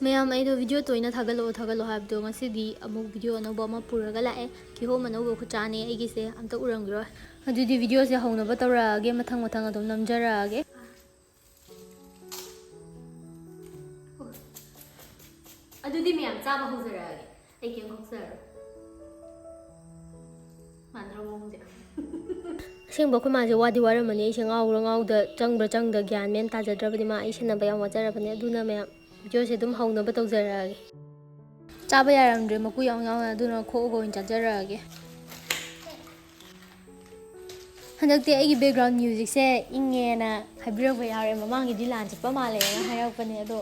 ꯃꯌꯥꯝ ꯑꯩꯗꯣ ꯚꯤꯗꯤꯑꯣ ꯇꯣꯏꯅ ꯊꯥꯒꯠꯂꯣ ꯍꯥꯏꯕꯗꯣ ꯉꯁꯤꯗꯤ ꯑꯃꯨꯛ ꯚꯤꯗꯤꯑꯣ ꯑꯅꯧꯕ ꯑꯃ ꯄꯨꯔꯒ ꯂꯥꯛꯑꯦ ꯀꯤꯍꯣꯝ ꯑꯅꯧꯕ ꯈꯨꯠꯆꯥꯅꯦ ꯑꯩꯒꯤꯁꯦ ꯑꯝꯇ ꯎꯔꯝꯈꯤꯔꯣꯏ ꯑꯗꯨꯗꯤ ꯚꯤꯗꯤꯑꯣꯁꯦ ꯍꯧꯅꯕ ꯇꯧꯔꯛꯑꯒꯦ ꯃꯊꯪ ꯑꯗꯨꯝ ꯅꯝꯖꯔꯛꯑꯒꯦ ꯑꯗꯨꯗꯤ ꯃꯌꯥꯝ ꯆꯥꯕ ꯍꯧꯖꯔꯛꯑꯒꯦ ꯑꯩ ꯀꯩꯝ ꯈꯣꯛꯆꯔꯣꯏ ꯃꯥꯟꯗ꯭ꯔꯣ ꯃꯑꯣꯡꯁꯦ ꯑꯁꯦꯡꯕ ꯑꯩꯈꯣꯏ ꯃꯥꯁꯦ ꯋꯥꯗꯤ ꯋꯥꯔꯝꯃꯅꯤ ꯑꯩꯁꯦ ꯉꯥꯎꯕ꯭ꯔꯥ ꯉꯥꯎꯗ ꯆꯪꯕ꯭ꯔꯥ ꯆꯪꯗ ꯒ꯭ꯌꯥꯟ ꯃꯦꯟ ꯇꯥꯖꯗ꯭ꯔꯕꯗꯤ ꯃꯥ ꯑꯩ ꯁꯦꯟꯅꯕ ꯌꯥꯝ ꯋꯥꯖꯔꯕꯅꯦ ꯑꯗꯨꯅ ꯃꯌꯥꯝ ꯚꯤꯗꯤꯑꯣꯁꯦ ꯑꯗꯨꯝ ꯍꯧꯅꯕ ꯇꯧꯖꯔꯛꯑꯒꯦ ꯆꯥꯕ ꯌꯥꯔꯝꯗ꯭ꯔꯦ ꯃꯀꯨ ꯌꯥꯎꯅ ꯑꯗꯨꯅ ꯈꯣꯛꯑꯒ ꯑꯣꯏꯅ ꯆꯥꯖꯔꯛꯑꯒꯦ ꯍꯟꯗꯛꯇꯤ ꯑꯩꯒꯤ ꯕꯦꯛꯒ꯭ꯔꯥꯎꯟ ꯃ꯭ꯌꯨꯖꯤꯛꯁꯦ ꯏꯪꯉꯦꯅ ꯍꯥꯏꯕꯤꯔꯛꯄ ꯌꯥꯎꯔꯦ ꯃꯃꯥꯡꯒꯤꯗꯤ ꯂꯥꯟ ꯆꯠꯄ ꯃꯥꯜꯂꯦꯅ ꯍꯥꯏꯔꯛꯄꯅꯦ ꯑꯗꯣ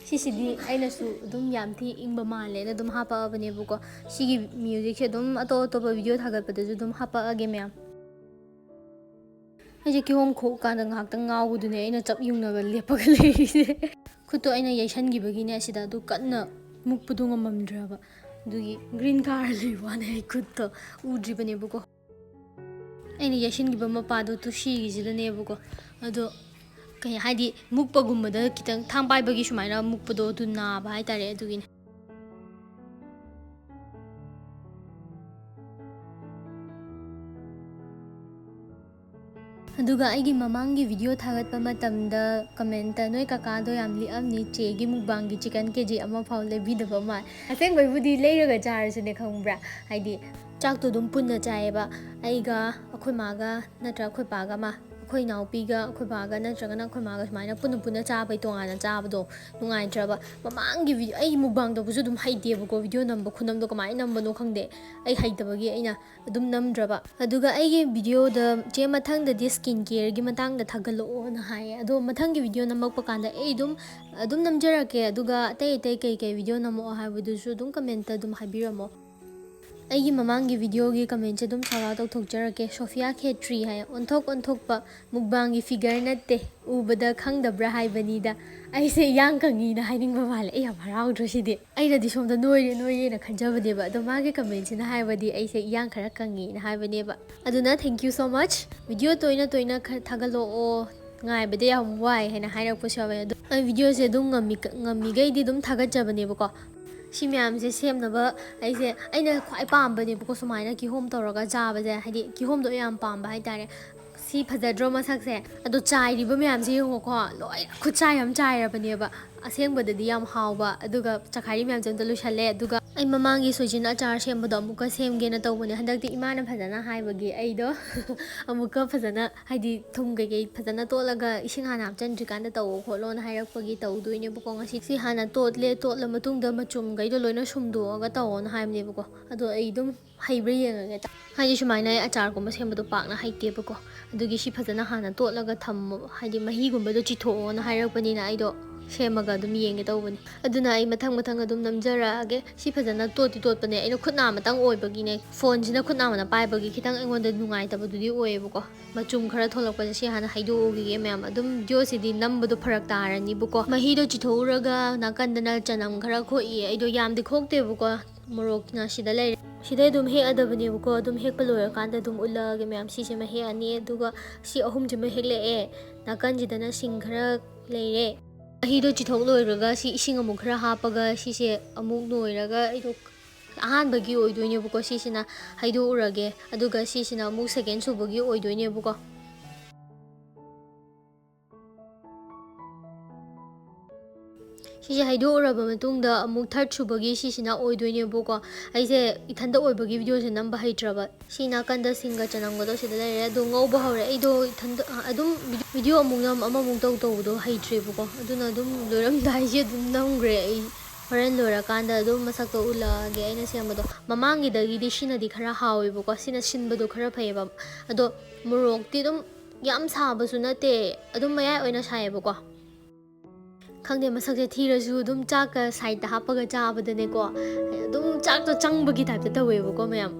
ꯁꯤꯁꯤꯗꯤ ꯑꯩꯅꯁꯨ ꯑꯗꯨꯝ ꯌꯥꯝ ꯊꯤ ꯏꯪꯕ ꯃꯥꯜꯂꯦꯅ ꯑꯗꯨꯝ ꯍꯥꯄꯛꯑꯕꯅꯦꯕꯀꯣ ꯁꯤꯒꯤ ꯃ꯭ꯌꯨꯖꯤꯛꯁꯦ ꯑꯗꯨꯝ ꯑꯇꯣꯞꯄ ꯚꯤꯗꯤꯑꯣ ꯊꯥꯒꯠꯄꯗꯁꯨ ꯑꯗꯨꯝ ꯍꯥꯄꯛꯑꯒꯦ ꯃꯌꯥꯝ ꯑꯩꯁꯦ ꯀꯤꯍꯣꯝ ꯈꯣꯛꯀꯥꯟꯗ ꯉꯥꯏꯍꯥꯛꯇꯪ ꯉꯥꯎꯕꯗꯨꯅꯦ ꯑꯩꯅ ꯆꯞ ꯌꯨꯡꯅꯒ ꯂꯦꯞꯄꯒ ꯂꯩꯔꯤꯁꯦ ꯈꯨꯠꯇꯣ ꯑꯩꯅ ꯌꯩꯁꯟꯈꯤꯕꯒꯤꯅꯦ ꯑꯁꯤꯗ ꯑꯗꯨ ꯀꯟꯅ ꯃꯨꯛꯄꯗꯣ ꯉꯝꯃꯝꯗ꯭ꯔꯕ ꯑꯗꯨꯒꯤ ꯒ꯭ꯔꯤꯟ ꯀꯥꯔ ꯂꯩꯕ ꯋꯥꯅꯦ ꯑꯩ ꯈꯨꯠꯇꯣ ꯎꯗ꯭ꯔꯤꯕꯅꯦꯕꯀꯣ ꯑꯩꯅ ꯌꯩꯁꯤꯟꯈꯤꯕ ꯃꯄꯥꯗꯣ ꯇꯨꯁꯤꯒꯤꯁꯤꯗꯅꯦꯕꯀꯣ ꯑꯗꯣ ꯍꯥꯏꯗꯤ ꯃꯨꯛꯄꯒꯨꯝꯕꯗ ꯈꯤꯇꯪ ꯊꯥꯡ ꯄꯥꯏꯕꯒꯤ ꯁꯨꯃꯥꯏꯅ ꯃꯨꯛꯄꯗꯣ ꯑꯗꯨ ꯅꯥꯕ ꯍꯥꯏꯇꯥꯔꯦ ꯑꯗꯨꯒꯤꯅꯦ ꯑꯗꯨꯒ ꯑꯩꯒꯤ ꯃꯃꯥꯡꯒꯤ ꯚꯤꯗꯤꯑꯣ ꯊꯥꯒꯠꯄ ꯃꯇꯝꯗ ꯀꯃꯦꯟꯇ ꯅꯣꯏ ꯀꯀꯥꯗꯣ ꯌꯥꯝ ꯂꯤꯛꯑꯝꯅꯤ ꯆꯦꯒꯤ ꯃꯨꯛꯕꯥꯡꯒꯤ ꯆꯤꯀꯟ ꯀꯦꯖꯤ ꯑꯃꯐꯥꯎ ꯂꯩꯕꯤꯗꯕ ꯃꯥꯜ ꯑꯁꯦꯡꯕꯩꯕꯨꯗꯤ ꯂꯩꯔꯒ ꯆꯥꯔꯁꯨꯅꯦ ꯈꯪꯕ꯭ꯔꯥ ꯍꯥꯏꯗꯤ ꯆꯥꯛꯇꯣ ꯑꯗꯨꯝ ꯄꯨꯟꯅ ꯆꯥꯏꯌꯦꯕ ꯑꯩꯒ ꯑꯩꯈꯣꯏ ꯃꯥꯒ ꯅꯠꯇ꯭ꯔꯒ ꯑꯩꯈꯣꯏ ꯄꯥꯒ ꯑꯩꯈꯣꯏ ꯏꯅꯥꯎꯄꯤꯒ ꯑꯩꯈꯣꯏ ꯕꯥꯒ ꯅꯠꯇ꯭ꯔꯒꯅ ꯑꯩꯈoi ꯃꯥꯒ ꯁꯨꯃꯥꯏꯅ ꯄꯨꯟꯅ ꯆꯥꯕꯩ ꯇꯣꯉꯥꯟꯅ ꯆꯥꯕꯗꯣ ꯅꯨꯡꯉꯥꯏꯇ꯭ꯔꯕ ꯃꯃꯥꯡꯒꯤ ꯑꯩꯒꯤ ꯃꯨꯛꯕꯥꯡ ꯇꯧꯕꯁꯨ ꯑꯗꯨꯝ ꯍꯩꯇꯦꯕꯀꯣ ꯚꯤꯗꯤꯑꯣ ꯅꯝꯕ ꯈꯨꯅꯝꯗꯣ ꯀꯃꯥꯏꯅ ꯅꯝꯕꯅꯣ ꯈꯪꯗꯦ ꯑꯩ ꯍꯩꯇꯕꯒꯤ ꯑꯩꯅ ꯑꯗꯨꯝ ꯅꯝꯗ꯭ꯔꯕ ꯑꯗꯨꯒ ꯑꯩꯒꯤ ꯚꯤꯗꯤꯑꯣꯗ ꯆꯦ ꯃꯊꯪꯗꯗꯤ ꯁ꯭ꯀꯤꯟ ꯀꯦꯌꯔꯒꯤ ꯃꯇꯥꯡꯗ ꯊꯥꯒꯠꯂꯛꯑꯣꯅ ꯍꯥꯏꯌꯦ ꯑꯗꯣ ꯃꯊꯪꯒꯤ ꯚꯤꯗꯤꯑꯣ ꯅꯝꯃꯛꯄ ꯀꯥꯟꯗ ꯑꯩ ꯑꯗꯨꯝ ꯅꯝꯖꯔꯛꯀꯦ ꯑꯗꯨꯒ ꯑꯇꯩ ꯀꯩ ꯚꯤꯗꯤꯑꯣ ꯅꯝꯃꯛꯑꯣ ꯍꯥꯏꯕꯗꯨꯁꯨ ꯑꯗꯨꯝ ꯀꯃꯦꯟꯇ ꯑꯗꯨꯝ ꯍꯥꯏꯕꯤꯔꯝꯃꯣ ꯑꯩꯒꯤ ꯃꯃꯥꯡꯒꯤ ꯚꯤꯗꯤꯑꯣꯒꯤ ꯀꯃꯦꯟꯁꯦ ꯑꯗꯨꯝ ꯁꯥꯎꯠ ꯑꯥꯎꯠ ꯇꯧꯊꯣꯛꯆꯔꯛꯀꯦ ꯁꯣꯐꯤꯌꯥ ꯈꯦꯇ꯭ꯔꯤ ꯍꯥꯏ ꯑꯣꯟꯊꯣꯛꯄ ꯃꯨꯛꯕꯥꯡꯒꯤ ꯐꯤꯒꯔ ꯅꯠꯇꯦ ꯎꯕꯗ ꯈꯪꯗꯕ꯭ꯔꯥ ꯍꯥꯏꯕꯅꯤꯗ ꯑꯩꯁꯦ ꯏꯌꯥꯡ ꯀꯪꯉꯤꯅ ꯍꯥꯏꯅꯤꯡꯕ ꯃꯥꯜꯂꯦ ꯑꯩ ꯌꯥꯝ ꯍꯔꯥꯎꯗ꯭ꯔꯣ ꯁꯤꯗꯤ ꯑꯩꯅꯗꯤ ꯁꯣꯝꯗ ꯅꯣꯏꯔꯦꯅ ꯈꯟꯖꯕꯅꯦꯕ ꯑꯗꯣ ꯃꯥꯒꯤ ꯀꯃꯦꯟꯁꯤꯅ ꯍꯥꯏꯕꯗꯤ ꯑꯩꯁꯦ ꯏꯌꯥꯡ ꯈꯔ ꯀꯪꯉꯤꯅ ꯍꯥꯏꯕꯅꯦꯕ ꯑꯗꯨꯅ ꯊꯦꯡꯛ ꯌꯨ ꯁꯣ ꯃꯆ ꯚꯤꯗꯤꯑꯣ ꯇꯣꯏꯅ ꯊꯥꯒꯠꯂꯛꯑෝ ꯉꯥꯏꯕꯗ ꯌꯥꯝ ꯋꯥꯏ ꯍꯥꯏꯅ ꯍꯥꯏꯔꯛꯄꯁꯨ ꯌꯥꯎꯋꯦ ꯑꯗꯣ ꯑꯩ ꯚꯤꯗꯤꯑꯣꯁꯦ ꯑꯗꯨꯝ ꯉꯝꯃꯤꯈꯩꯗꯤ ꯑꯗꯨꯝ ꯊꯥꯒꯠꯆꯕꯅꯦꯕꯀꯣ ꯁꯤ ꯃꯌꯥꯝꯁꯦ ꯁꯦꯝꯅꯕ ꯑꯩꯅ ꯈ꯭ꯋꯥꯏ ꯄꯥꯝꯕꯅꯦꯕꯀꯣ ꯁꯨꯃꯥꯏꯅ ꯀꯤꯍꯣꯝ ꯇꯧꯔꯒ ꯆꯥꯕꯁꯦ ꯍꯥꯏꯗꯤ ꯀꯤꯍꯣꯝꯗꯣ ꯌꯥꯝ ꯄꯥꯝꯕ ꯍꯥꯏꯇꯥꯔꯦ ꯁꯤ ꯐꯖꯗ꯭ꯔꯣ ꯃꯁꯛꯁꯦ ꯑꯗꯣ ꯆꯥꯏꯔꯤꯕ ꯃꯌꯥꯝꯁꯦ ꯌꯦꯡꯉꯣꯀꯣ ꯂꯣꯏ ꯈꯨꯠꯆꯥꯏ ꯑꯃ ꯆꯥꯏꯔꯕꯅꯦꯕ ꯑꯁꯦꯡꯕꯗꯗꯤ ꯌꯥꯝ ꯍꯥꯎꯕ ꯑꯗꯨꯒ ꯆꯈꯥꯏꯔꯤ ꯃꯌꯥꯝꯁꯦ ꯑꯝꯇ ꯂꯣꯏꯁꯜꯂꯦ ꯑꯗꯨꯒ ꯑꯩ ꯃꯃꯥꯡꯒꯤ ꯁꯣꯏꯖꯤꯟ ꯑꯆꯥꯔ ꯁꯦꯝꯕꯗꯣ ꯑꯃꯨꯛꯀ ꯁꯦꯝꯒꯦꯅ ꯇꯧꯕꯅꯦ ꯍꯟꯗꯛꯇꯤ ꯏꯃꯥꯅ ꯐꯖꯅ ꯍꯥꯏꯕꯒꯤ ꯑꯩꯗꯣ ꯑꯃꯨꯛꯀ ꯐꯖꯅ ꯍꯥꯏꯗꯤ ꯊꯨꯝ ꯀꯩꯀꯩ ꯐꯖꯅ ꯇꯣꯠꯂꯒ ꯏꯁꯤꯡ ꯍꯥꯟꯅ ꯍꯥꯞꯆꯤꯟꯗ꯭ꯔꯤꯀꯥꯟꯗ ꯇꯧꯋꯣ ꯈꯣꯠꯂꯣꯅ ꯍꯥꯏꯔꯛꯄꯒꯤ ꯇꯧꯗꯣꯏꯅꯦꯕꯀꯣ ꯉꯁꯤ ꯁꯤ ꯍꯥꯟꯅ ꯇꯣꯠꯂ ꯃꯇꯨꯡꯗ ꯃꯆꯨꯝꯈꯩꯗꯣ ꯂꯣꯏꯅ ꯁꯨꯝꯗꯣꯛꯑꯒ ꯇꯧꯋꯣꯅ ꯍꯥꯏꯕꯅꯦꯕꯀꯣ ꯑꯗꯣ ꯑꯩ ꯑꯗꯨꯝ ꯍꯩꯕ꯭ꯔꯥ ꯌꯦꯡꯉꯒꯦ ꯍꯥꯏꯗꯤ ꯁꯨꯃꯥꯏꯅ ꯑꯩ ꯑꯆꯥꯔꯒꯨꯝꯕ ꯁꯦꯝꯕꯗꯣ ꯄꯥꯛꯅ ꯍꯩꯇꯦꯕꯀꯣ ꯑꯗꯨꯒꯤ ꯁꯤ ꯐꯖꯅ ꯍꯥꯟꯅ ꯇꯣꯠꯂꯒ ꯍꯥꯏꯗꯤ ꯃꯍꯤꯒꯨꯝꯕꯗꯣ ꯆꯤꯊꯣꯛꯑꯣꯅ ꯍꯥꯏꯔꯛꯄꯅꯤꯅ ꯑꯩꯗꯣ ꯁꯦꯝꯃꯒ ꯑꯗꯨꯝ ꯌꯦꯡꯒꯦ ꯇꯧꯕꯅꯤ ꯑꯗꯨꯅ ꯑꯩ ꯃꯊꯪ ꯑꯗꯨꯝ ꯅꯝꯖꯔꯛꯑꯒꯦ ꯁꯤ ꯐꯖꯅ ꯇꯣꯠꯄꯅꯦ ꯑꯩꯅ ꯈꯨꯠ ꯅꯥꯝꯃꯇꯪ ꯑꯣꯏꯕꯒꯤꯅꯦ ꯐꯣꯟꯁꯤꯅ ꯈꯨꯠ ꯅꯥꯝꯃꯅ ꯄꯥꯏꯕꯒꯤ ꯈꯤꯇꯪ ꯑꯩꯉꯣꯟꯗ ꯅꯨꯡꯉꯥꯏꯇꯕꯗꯨꯗꯤ ꯑꯣꯏꯌꯦꯕꯀꯣ ꯃꯆꯨꯝ ꯈꯔ ꯊꯣꯛꯂꯛꯄꯁꯦ ꯁꯤ ꯍꯥꯟꯅ ꯍꯩꯗꯣꯛꯎꯈꯤꯒꯦ ꯃꯌꯥꯝ ꯑꯗꯨꯝ ꯚꯤꯗꯤꯑꯣꯁꯤꯗꯤ ꯅꯝꯕꯗꯣ ꯐꯔꯛ ꯇꯥꯔꯅꯤꯕꯀꯣ ꯃꯍꯤꯗꯣ ꯆꯤꯊꯣꯛꯎꯔꯒ ꯅꯥꯀꯟꯗꯅ ꯆꯅꯝ ꯈꯔ ꯈꯣꯛꯏ ꯑꯩꯗꯣ ꯌꯥꯝꯗꯤ ꯈꯣꯛꯇꯦꯕꯀꯣ ꯃꯣꯔꯣꯛꯅ ꯁꯤꯗ ꯂꯩꯔꯦ ꯁꯤꯗꯩ ꯑꯗꯨꯝ ꯍꯦꯛꯑꯗꯕꯅꯦꯕꯀꯣ ꯑꯗꯨꯝ ꯍꯦꯛꯄ ꯂꯣꯏꯔꯀꯥꯟꯗ ꯑꯗꯨꯝ ꯎꯠꯂꯛꯑꯒꯦ ꯃꯌꯥꯝ ꯁꯤꯁꯤꯃ ꯍꯦꯛꯑꯅꯤ ꯑꯗꯨꯒ ꯁꯤ ꯑꯍꯨꯝꯁꯤꯃ ꯍꯦꯛꯂꯛꯑꯦ ꯅꯥꯀꯟꯁꯤꯗꯅ ꯁꯤꯡ ꯈꯔ ꯂꯩꯔꯦ ꯃꯍꯤꯗꯣ ꯆꯤꯊꯣꯛ ꯂꯣꯏꯔꯒ ꯁꯤ ꯏꯁꯤꯡ ꯑꯃꯨꯛ ꯈꯔ ꯍꯥꯞꯄꯒ ꯁꯤꯁꯦ ꯑꯃꯨꯛ ꯅꯣꯏꯔꯒ ꯑꯩꯗꯣ ꯑꯍꯥꯟꯕꯒꯤ ꯑꯣꯏꯗꯣꯏꯅꯦꯕꯀꯣ ꯁꯤꯁꯤꯅ ꯍꯩꯗꯣꯛꯎꯔꯒꯦ ꯑꯗꯨꯒ ꯁꯤꯁꯤꯅ ꯑꯃꯨꯛ ꯁꯦꯀꯦꯟ ꯁꯨꯕꯒꯤ ꯑꯣꯏꯗꯣꯏꯅꯦꯕꯀꯣ ꯁꯤꯁꯦ ꯍꯩꯗꯣꯛꯎꯔꯕ ꯃꯇꯨꯡꯗ ꯑꯃꯨꯛ ꯊꯥꯔꯠ ꯁꯨꯕꯒꯤ ꯁꯤꯁꯤꯅ ꯑꯣꯏꯗꯣꯏꯅꯦꯕꯀꯣ ꯑꯩꯁꯦ ꯏꯊꯟꯇ ꯑꯣꯏꯕꯒꯤ ꯚꯤꯗꯤꯑꯣꯁꯦ ꯅꯝꯕ ꯍꯩꯇ꯭ꯔꯕ ꯁꯤ ꯅꯥꯀꯟꯗ ꯁꯤꯡꯒ ꯆꯅꯝꯒꯗꯣ ꯁꯤꯗ ꯂꯩꯔꯦ ꯑꯗꯣ ꯉꯧꯕ ꯍꯧꯔꯦ ꯑꯩꯗꯣ ꯏꯊꯟꯇ ꯑꯗꯨꯝ ꯚꯤꯗꯤꯑꯣ ꯑꯃꯃꯨꯛ ꯇꯧꯕꯗꯣ ꯍꯩꯇ꯭ꯔꯦꯕꯀꯣ ꯑꯗꯨꯅ ꯑꯗꯨꯝ ꯂꯣꯏꯔꯝꯗꯥꯏꯁꯦ ꯑꯗꯨꯝ ꯅꯝꯈ꯭ꯔꯦ ꯑꯩ ꯍꯣꯔꯦꯟ ꯂꯣꯏꯔꯀꯥꯟꯗ ꯑꯗꯨꯝ ꯃꯁꯛꯇꯣ ꯎꯠꯂꯛꯑꯒꯦ ꯑꯩꯅ ꯁꯦꯝꯕꯗꯣ ꯃꯃꯥꯡꯒꯤꯗꯒꯤꯗꯤ ꯁꯤꯅꯗꯤ ꯈꯔ ꯍꯥꯎꯋꯦꯕꯀꯣ ꯁꯤꯅ ꯁꯤꯟꯕꯗꯣ ꯈꯔ ꯐꯩꯌꯦꯕ ꯑꯗꯣ ꯃꯣꯔꯣꯛꯇꯤ ꯑꯗꯨꯝ ꯌꯥꯝ ꯁꯥꯕꯁꯨ ꯅꯠꯇꯦ ꯑꯗꯨꯝ ꯃꯌꯥꯏ ꯑꯣꯏꯅ ꯁꯥꯏꯌꯦꯕꯀꯣ ꯈꯪꯗꯦ ꯃꯁꯛꯁꯦ ꯊꯤꯔꯁꯨ ꯑꯗꯨꯝ ꯆꯥꯛꯀ ꯁꯥꯏꯗꯇ ꯍꯥꯞꯄꯒ ꯆꯥꯕꯗꯅꯦꯀꯣ ꯑꯗꯨꯝ ꯆꯥꯛꯇꯣ ꯆꯪꯕꯒꯤ ꯇꯥꯏꯞꯇ ꯇꯧꯋꯦꯕꯀꯣ ꯃꯌꯥꯝ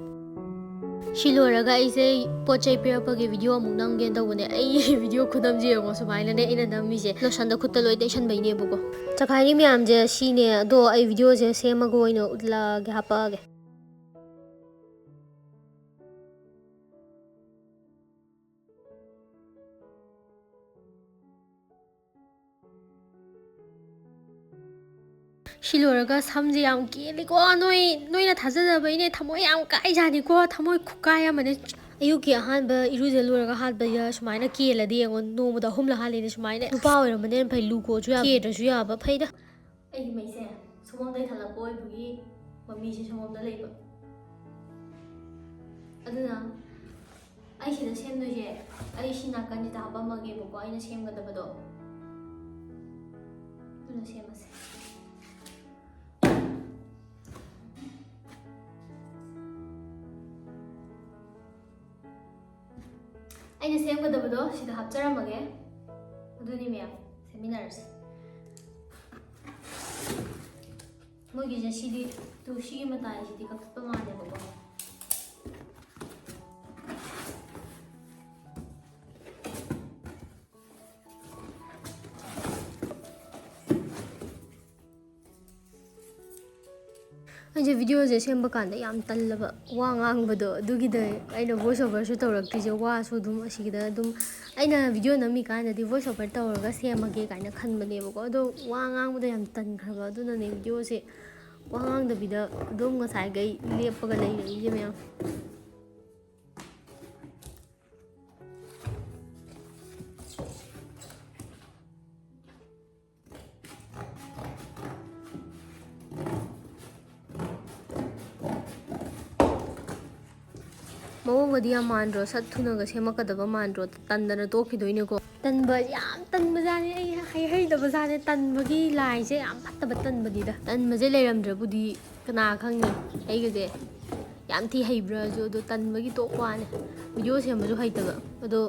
ꯁꯤ ꯂꯣꯏꯔꯒ ꯑꯩꯁꯦ ꯄꯣꯠ ꯆꯩ ꯄꯤꯔꯛꯄꯒꯤ ꯚꯤꯗꯤꯑꯣ ꯑꯃꯨꯛ ꯅꯝꯒꯦꯅ ꯇꯧꯕꯅꯦ ꯑꯩꯒꯤ ꯚꯤꯗꯤꯑꯣ ꯈꯨꯅꯝꯁꯦ ꯌꯦꯡꯉꯣ ꯁꯨꯃꯥꯏꯅꯅꯦ ꯑꯩꯅ ꯅꯝꯃꯤꯁꯦ ꯂꯣꯁꯟꯗ ꯈꯨꯠꯇ ꯂꯣꯏ ꯇꯩꯁꯟꯕꯩꯅꯦꯕꯀꯣ ꯆꯈꯥꯏꯔꯤ ꯃꯌꯥꯝꯁꯦ ꯁꯤꯅꯦ ꯑꯗꯣ ꯑꯩ ꯚꯤꯗꯤꯑꯣꯁꯦ ꯁꯦꯝꯃꯒ ꯑꯣꯏꯅ ꯎꯠꯂꯛꯑꯒꯦ ꯍꯥꯄꯛꯑꯒꯦ ꯁꯤ ꯂꯣꯏꯔꯒ ꯁꯝꯁꯦ ꯌꯥꯝ ꯀꯦꯜꯂꯤꯀꯣ ꯅꯣꯏꯅ ꯊꯥꯖꯗꯕꯩꯅꯦ ꯊꯃꯣꯏ ꯌꯥꯝ ꯀꯥꯏꯖꯥꯅꯤꯀꯣ ꯊꯃꯣꯏ ꯈꯨꯀꯥꯏ ꯑꯃꯅꯦ ꯑꯌꯨꯛꯀꯤ ꯑꯍꯥꯟꯕ ꯏꯔꯨꯖ ꯂꯣꯏꯔꯒ ꯍꯥꯠꯄꯗ ꯁꯨꯃꯥꯏꯅ ꯀꯦꯜꯂꯗꯤ ꯌꯦꯡꯉꯣ ꯅꯣꯡꯃꯗ 3ꯂꯛ ꯍꯥꯠꯂꯤꯅꯦ ꯁꯨꯃꯥꯏꯅ ꯅꯨꯄꯥ ꯑꯣꯏꯔꯝꯕꯅꯦꯅ ꯐꯩ ꯂꯨꯀꯣꯁꯨ ꯌꯥꯕ ꯀꯦꯗ꯭ꯔꯁꯨ ꯌꯥꯕ ꯐꯩꯗ ꯑꯩꯒꯤ ꯃꯩꯁꯦ ꯁꯣꯝꯗꯩ ꯊꯜꯂꯛꯄ ꯑꯣꯏꯕꯒꯤ ꯃꯃꯤꯁꯦ ꯁꯣꯝꯗ ꯂꯩꯕ ꯑꯗꯨꯅ ꯑꯩ ꯁꯤꯗ ꯁꯦꯝꯗꯣꯏꯁꯦ ꯑꯩ ꯁꯤ ꯅꯥꯀꯟꯁꯤꯗ ꯍꯥꯞꯄꯝꯃꯒꯦꯕꯀꯣ ꯑꯩꯅ ꯁꯦꯝꯒꯗꯕꯗꯣ ꯑꯗꯨꯅ ꯁꯦꯝꯃꯁꯦ ꯑꯩꯅ ꯁꯦꯝꯒꯗꯕꯗꯣ ꯁꯤꯗ ꯍꯥꯞꯆꯔꯝꯃꯒꯦ ꯑꯗꯨꯅꯤ ꯃꯌꯥꯝ ꯁꯦꯝꯃꯤꯟꯅꯔꯁꯦ ꯃꯣꯏꯒꯤꯁꯦ ꯁꯤꯗꯤ ꯁꯤꯒꯤ ꯃꯇꯥꯏꯁꯤꯗꯤ ꯀꯛꯊꯠꯄ ꯃꯥꯜꯂꯦꯕꯀꯣ ꯑꯩꯁꯦ ꯚꯤꯗꯤꯑꯣꯁꯦ ꯁꯦꯝꯕ ꯀꯥꯟꯗ ꯌꯥꯝ ꯇꯜꯂꯕ ꯋꯥ ꯉꯥꯡꯕꯗꯣ ꯑꯗꯨꯒꯤꯗ ꯑꯩꯅ ꯚꯣꯏꯁ ꯑꯣꯚꯔꯁꯨ ꯇꯧꯔꯛꯇ꯭ꯔꯤꯁꯦ ꯋꯥꯁꯨ ꯑꯗꯨꯝ ꯑꯁꯤꯒꯤꯗ ꯑꯗꯨꯝ ꯑꯩꯅ ꯚꯤꯗꯤꯑꯣ ꯅꯝꯃꯤꯀꯥꯟꯗꯗꯤ ꯚꯣꯏꯁ ꯑꯣꯚꯔ ꯇꯧꯔꯒ ꯁꯦꯝꯃꯒꯦ ꯀꯥꯏꯅ ꯈꯟꯕꯅꯦꯕꯀꯣ ꯑꯗꯣ ꯋꯥ ꯉꯥꯡꯕꯗ ꯌꯥꯝ ꯇꯟꯈ꯭ꯔꯕ ꯑꯗꯨꯅꯅꯦ ꯚꯤꯗꯤꯑꯣꯁꯦ ꯋꯥ ꯉꯥꯡꯗꯕꯤꯗ ꯑꯗꯨꯝ ꯉꯁꯥꯏꯈꯩ ꯂꯦꯞꯄꯒ ꯂꯩꯔꯛꯏꯁꯦ ꯃꯌꯥꯝ ꯃꯑꯣꯡꯒꯗꯤ ꯌꯥꯝ ꯃꯥꯟꯗ꯭ꯔꯣ ꯁꯠ ꯊꯨꯅꯒ ꯁꯦꯝꯃꯛꯀꯗꯕ ꯃꯥꯟꯗ꯭ꯔꯣ ꯇꯟꯗꯅ ꯇꯣꯛꯈꯤꯗꯣꯏꯅꯦꯀꯣ ꯇꯟꯕ ꯌꯥꯝ ꯇꯟꯕꯖꯥꯠꯅꯦ ꯑꯩ ꯍꯩꯇꯕꯖꯥꯠꯅꯦ ꯇꯟꯕꯒꯤ ꯂꯥꯏꯁꯦ ꯌꯥꯝ ꯐꯠꯇꯕ ꯇꯟꯕꯅꯤꯗ ꯇꯟꯕꯁꯦ ꯂꯩꯔꯝꯗ꯭ꯔꯕꯨꯗꯤ ꯀꯅꯥ ꯈꯪꯅꯤ ꯑꯩꯒꯁꯦ ꯌꯥꯝ ꯊꯤ ꯍꯩꯕ꯭ꯔꯥꯁꯨ ꯑꯗꯣ ꯇꯟꯕꯒꯤ ꯇꯣꯛꯄ ꯋꯥꯅꯦ ꯚꯤꯗꯤꯑꯣ ꯁꯦꯝꯕꯁꯨ ꯍꯩꯇꯕ ꯑꯗꯣ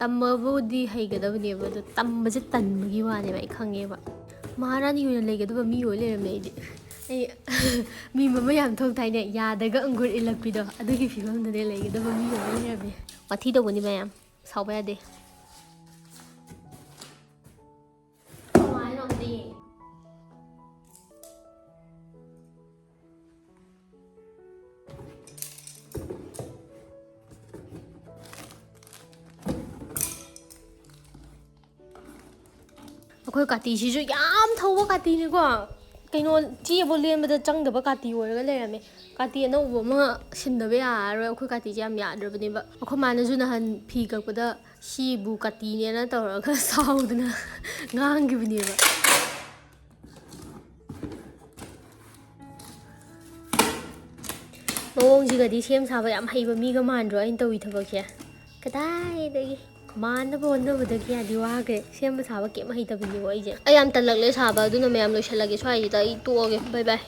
ꯇꯝꯃꯕꯨꯗꯤ ꯍꯩꯒꯗꯕꯅꯦꯕ ꯑꯗꯣ ꯇꯝꯕꯁꯦ ꯇꯟꯕꯒꯤ ꯋꯥꯅꯦꯕ ꯑꯩ ꯈꯪꯉꯦꯕ ꯃꯍꯥꯔꯥꯅꯤ ꯑꯣꯏꯅ ꯂꯩꯒꯗꯕ ꯃꯤ ꯑꯣꯏ ꯂꯩꯔꯝꯃꯦ ꯑꯩ ꯃꯤꯝ ꯑꯃ ꯌꯥꯝ ꯊꯣꯛꯇꯥꯏꯅꯦ ꯌꯥꯗꯒ ꯑꯪꯒꯨꯔ ꯏꯜꯂꯛꯄꯤꯗꯣ ꯑꯗꯨꯒꯤ ꯐꯤꯕꯝꯗꯨꯅꯦ ꯂꯩꯒꯗꯕ ꯃꯤ ꯑꯣꯏ ꯂꯩꯔꯝꯃꯦ ꯋꯥꯊꯤ ꯇꯧꯕꯅꯤ ꯃꯌꯥꯝ ꯁꯥꯎꯕ ꯌꯥꯗꯦ ꯀꯃꯥꯏꯅ ꯑꯝꯇ ꯌꯦꯡꯉꯦ ꯑꯩꯈꯣꯏ ꯀꯥꯇꯤꯁꯤꯁꯨ ꯌꯥꯝ ꯊꯧꯕ ꯀꯥꯇꯤꯅꯤꯀꯣ ꯀꯩꯅꯣ ꯆꯦꯐꯥꯎ ꯂꯦꯟꯕꯗ ꯆꯪꯗꯕ ꯀꯥꯇꯤ ꯑꯣꯏꯔꯒ ꯂꯩꯔꯝꯃꯦ ꯀꯥꯇꯤ ꯑꯅꯧꯕ ꯑꯃ ꯁꯤꯟꯗꯕ ꯌꯥꯔꯔꯣꯏ ꯑꯩꯈꯣꯏ ꯀꯥꯇꯤꯁꯦ ꯌꯥꯝ ꯌꯥꯗ꯭ꯔꯕꯅꯦꯕ ꯑꯩꯈꯣꯏ ꯃꯥꯅꯁꯨ ꯅꯍꯥꯟ ꯐꯤ ꯀꯛꯄꯗ ꯁꯤꯕꯨ ꯀꯥꯇꯤꯅꯦꯅ ꯇꯧꯔꯒ ꯁꯥꯎꯗꯅ ꯉꯥꯡꯈꯤꯕꯅꯦꯕ ꯃꯑꯣꯡꯁꯤꯒꯗꯤ ꯁꯦꯝ ꯁꯥꯕ ꯌꯥꯝ ꯍꯩꯕ ꯃꯤꯒ ꯃꯥꯟꯗ꯭ꯔꯣ ꯑꯩꯅ ꯇꯧꯏ ꯊꯕꯛꯁꯦ ꯀꯗꯥꯏꯗꯒꯤ ꯃꯥꯟꯅꯕ ꯍꯣꯠꯅꯕꯗ ꯀꯌꯥꯗꯤ ꯋꯥꯈ꯭ꯔꯦ ꯁꯦꯝꯕ ꯁꯥꯕ ꯀꯩꯝ ꯍꯩꯇꯕꯅꯤꯀꯣ ꯑꯩꯁꯦ ꯑꯩ ꯌꯥꯝ ꯇꯜꯂꯛꯂꯦ ꯁꯥꯕ ꯑꯗꯨꯅ ꯃꯌꯥꯝ ꯂꯣꯏꯁꯤꯜꯂꯒꯦ ꯁ꯭ꯋꯥꯏꯁꯤꯗ ꯑꯩ ꯇꯣꯛꯑꯒꯦ ꯕꯥꯏ ꯕꯥꯏ